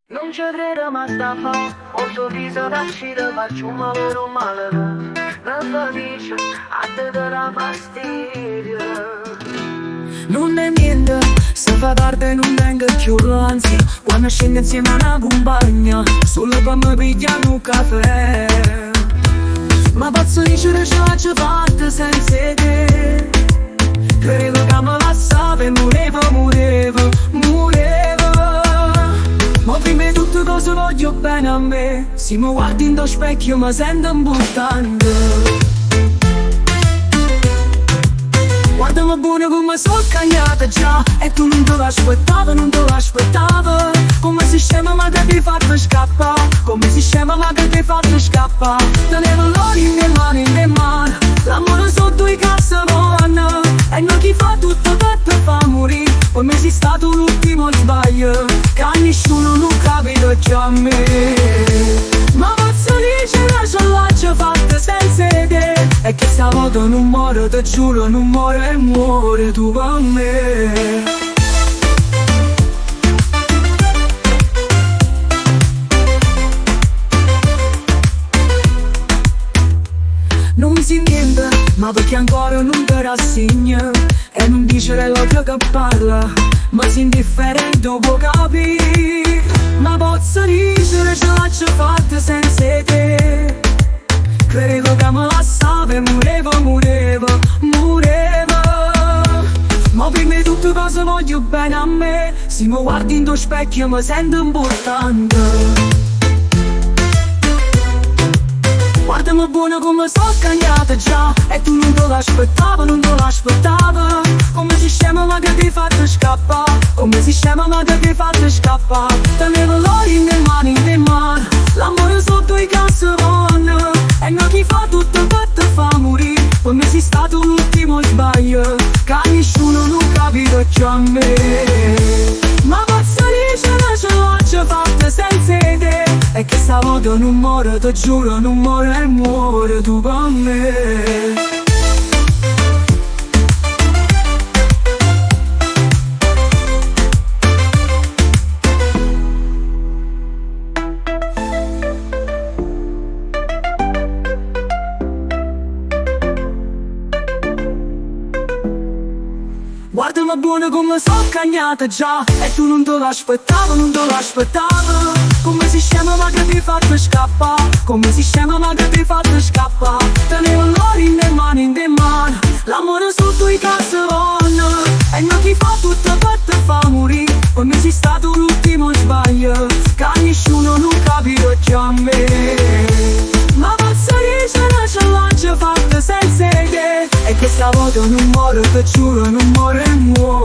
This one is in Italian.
Non ci credo ma sta fa, un sorriso nascita faccio un male, non dice, a te darà fastidio. Non è niente, se fa tardi non tengo più l'ansia, quando scendo insieme a una compagna, solo per mi pigliare un caffè. Ma posso dire che ce l'ho fatta senza te, credevo che mi lasciava e murevo. Ma prima di tutto cosa voglio bene a me, se mi guardi in lo specchio mi sento importante. Guardami buono come sono cagnata già, e tu non te l'aspettavo, come si scema ma che ti fatto scappare, come si scema ma che ti fatto scappare. Tenevo l'oro in le mani, l'amore sotto i cassavanno, e non chi fa tutto per te fa morire, come sei stato l'ultimo sbaglio, che nessuno non capito già a me. Ma posso dire che ce l'ho fatta senza te, e che stavolta non muore, ti giuro non muore e muore tu per me. Non si niente, ma perché ancora non ti rassegna, e non dice l'occhio che parla, ma si indifferente dopo capire. Ma posso dire ce l'ho fatta senza te, credevo che me la sape, murevo. Ma prima di tutto cosa voglio bene a me, se mi guardi in lo specchio mi sento importante. Guardami buono come sono cagnata già, e tu non te l'aspettavo, come si scema ma che ti fatto scappare, come si scema ma che ti fatto scappare. Tenevo l'oro in le mani, l'amore sotto i cassavanno, e non chi fa tutto per te fa morire, come sei stato l'ultimo sbaglio, che nessuno non capito già a me. Ma posso dire che ce l'ho fatta senza te, e che stavolta non muore, ti giuro non muore e muore tu per me. Guardami buono come sono cagnata già, e tu non te l'aspettavo, come si scema ma che ti fatto scappare, come si scema ma che ti fatto scappare. Tenevo l'oro in le mani, l'amore sotto i cassavanno, e non chi fa tutto per te fa morire, come sei stato l'ultimo sbaglio, che nessuno non capito già a me. Ma posso dire che ce l'ho fatta senza te, e che stavolta non muore, ti giuro non muore e muore.